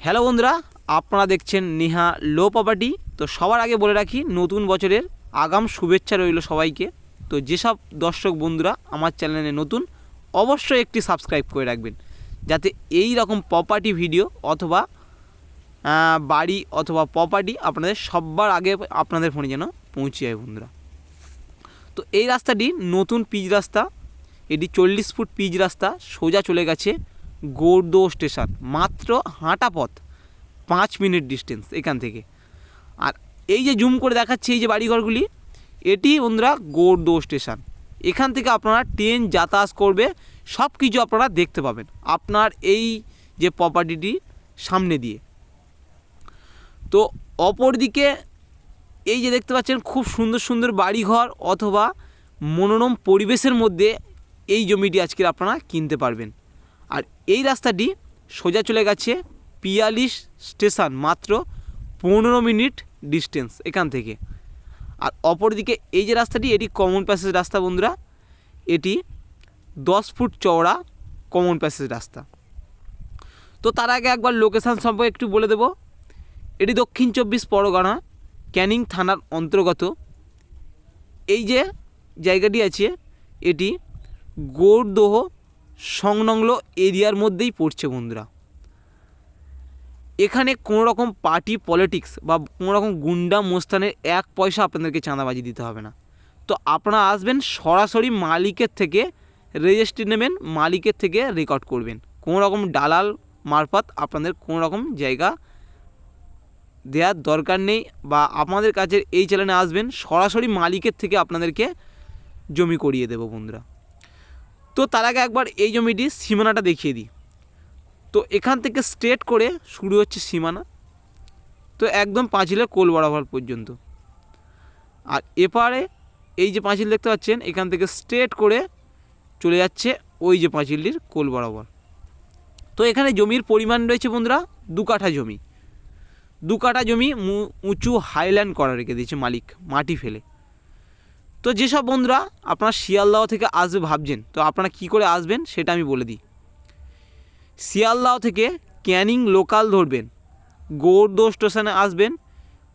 Hello বন্ধুরা, আপনারা দেখছেন নেহা লো প্রপার্টি। তো সবার আগে বলে রাখি, নতুন বছরের আগাম শুভেচ্ছা রইল সবাইকে। তো যেসব দর্শক বন্ধুরা আমার চ্যানেলে নতুন, অবশ্যই একটি সাবস্ক্রাইব করে রাখবেন, যাতে এই রকম প্রপার্টি ভিডিও অথবা বাড়ি অথবা প্রপার্টি আপনাদের সবার আগে আপনাদের ফোনে যেন পৌঁছে যায় বন্ধুরা। তো এই রাস্তাটি নতুন পিচ রাস্তা, এটি 40 ফুট পিচ রাস্তা, সোজা চলে গেছে গৌড়দহ স্টেশন। মাত্র হাঁটা পথ, 5 মিনিট ডিস্টেন্স এখান থেকে। আর এই যে জুম করে দেখাচ্ছে এই যে বাড়িঘরগুলি, এটি বন্ধুরা গৌড়দহ স্টেশন। এখান থেকে আপনারা ট্রেন যাতায়াত করবে, সব কিছু আপনারা দেখতে পাবেন আপনার এই যে প্রপার্টিটি সামনে দিয়ে। তো অপরদিকে এই যে দেখতে পাচ্ছেন খুব সুন্দর সুন্দর বাড়িঘর অথবা মনোরম পরিবেশের মধ্যে এই জমিটি আজকে আপনারা কিনতে পারবেন। আর এই রাস্তাটি সোজা চলে গেছে পিয়ালিশ স্টেশন, মাত্র 15 মিনিট ডিস্টেন্স এখান থেকে। আর অপরদিকে এই যে রাস্তাটি, এটি কমন প্যাসেজ রাস্তা বন্ধুরা। এটি 10 ফুট চওড়া কমন প্যাসেজ রাস্তা। তো তার আগে একবার লোকেশান সম্পর্কে একটু বলে দেব। এটি দক্ষিণ 24 পরগনা ক্যানিং থানার অন্তর্গত। এই যে জায়গাটি আছে, এটি গৌড়দহ সংলগ্ন এরিয়ার মধ্যেই পড়ছে বন্ধুরা। এখানে কোনো রকম পার্টি পলিটিক্স বা কোনো রকম গুন্ডা মোস্তানের এক পয়সা আপনাদেরকে চাঁদাবাজি দিতে হবে না। তো আপনারা আসবেন, সরাসরি মালিকের থেকে রেজিস্ট্রি নেবেন, মালিকের থেকে রেকর্ড করবেন। কোনো রকম দালাল মারফত আপনাদের কোনো রকম জায়গা দেওয়ার দরকার নেই। বা আপনাদের কাছে এই চ্যানেলে আসবেন, সরাসরি মালিকের থেকে আপনাদেরকে জমি করিয়ে দেবো বন্ধুরা। তো তার আগে একবার এই জমিটির সীমানাটা দেখিয়ে দিই। তো এখান থেকে স্ট্রেট করে শুরু হচ্ছে সীমানা, তো একদম পাঁচিলের কোল বরাবর পর্যন্ত। আর এপারে এই যে পাঁচিল দেখতে পাচ্ছেন, এখান থেকে স্ট্রেট করে চলে যাচ্ছে ওই যে পাঁচিলটির কোল বরাবর। তো এখানে জমির পরিমাণ রয়েছে বন্ধুরা 2 কাঠা জমি। 2 কাঠা জমি উঁচু হাইল্যান্ড করা রেখে দিয়েছে মালিক, মাটি ফেলে। তো যেসব বন্ধুরা আপনারা শিয়ালদহ থেকে আসবে ভাবছেন, তো আপনারা কি করে আসবেন সেটা আমি বলে দিই। শিয়ালদহ থেকে ক্যানিং লোকাল ধরবেন, গৌড়দহ স্টেশনে আসবেন,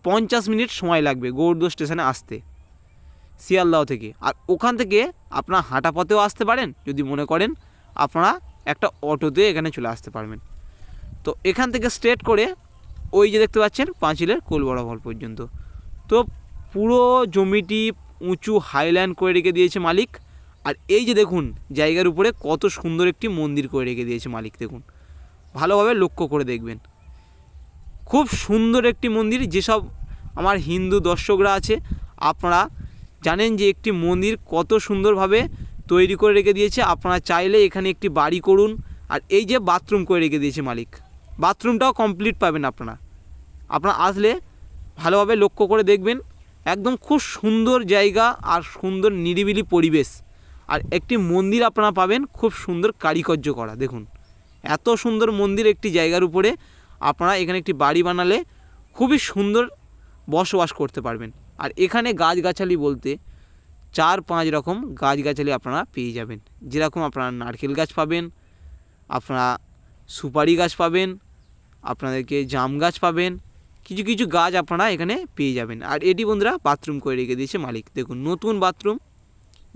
50 মিনিট সময় লাগবে গৌড়দহ স্টেশনে আসতে শিয়ালদহ থেকে। আর ওখান থেকে আপনারা হাঁটা পথেও আসতে পারেন, যদি মনে করেন আপনারা একটা অটোতে এখানে চলে আসতে পারবেন। তো এখান থেকে স্ট্রেট করে ওই যে দেখতে পাচ্ছেন পাঁচিলের কোল বরাবর পর্যন্ত। তো পুরো জমিটি উঁচু হাইল্যান্ড করে রেখে দিয়েছে মালিক। আর এই যে দেখুন জায়গার উপরে কত সুন্দর একটি মন্দির করে রেখে দিয়েছে মালিক, দেখুন ভালোভাবে লক্ষ্য করে দেখবেন। খুব সুন্দর একটি মন্দির। যেসব আমার হিন্দু দর্শকরা আছে, আপনারা জানেন যে একটি মন্দির কত সুন্দরভাবে তৈরি করে রেখে দিয়েছে। আপনারা চাইলে এখানে একটি বাড়ি করুন। আর এই যে বাথরুম করে রেখে দিয়েছে মালিক, বাথরুমটাও কমপ্লিট পাবেন আপনারা আসলে ভালোভাবে লক্ষ্য করে দেখবেন। একদম খুব সুন্দর জায়গা আর সুন্দর নিরিবিলি পরিবেশ। আর একটি মন্দির আপনারা পাবেন খুব সুন্দর কারিকার্য করা। দেখুন এত সুন্দর মন্দির একটি জায়গার উপরে আপনারা এখানে একটি বাড়ি বানালে খুবই সুন্দর বসবাস করতে পারবেন। আর এখানে গাছগাছালি বলতে 4-5 রকম গাছগাছালি আপনারা পেয়ে যাবেন। যেরকম আপনারা নারকেল গাছ পাবেন, আপনারা সুপারি গাছ পাবেন, আপনাদেরকে জাম গাছ পাবেন, কিছু কিছু গাছ আপনারা এখানে পেয়ে যাবেন। আর এটি বন্ধুরা বাথরুম করে রেখে দিয়েছে মালিক, দেখুন নতুন বাথরুম,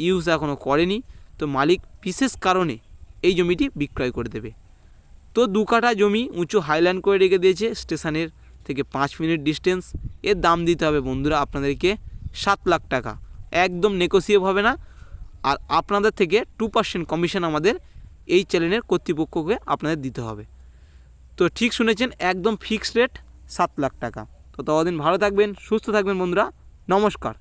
ইউজ এখনও করেনি। তো মালিক বিশেষ কারণে এই জমিটি বিক্রয় করে দেবে। তো 2 কাঠা জমি উঁচু হাইল্যান্ড করে রেখে দিয়েছে, স্টেশনের থেকে 5 মিনিট ডিস্টেন্স। এর দাম দিতে হবে বন্ধুরা আপনাদেরকে 7 লাখ টাকা, একদম নেগোসিয়েবল হবে না। আর আপনাদের থেকে 2% কমিশন আমাদের এই চ্যানেলের কর্তৃপক্ষকে আপনাদের দিতে হবে। তো ঠিক শুনেছেন, একদম ফিক্সড রেট 7 লাখ টাকা। তো ততদিন ভালো থাকবেন, সুস্থ থাকবেন বন্ধুরা। নমস্কার।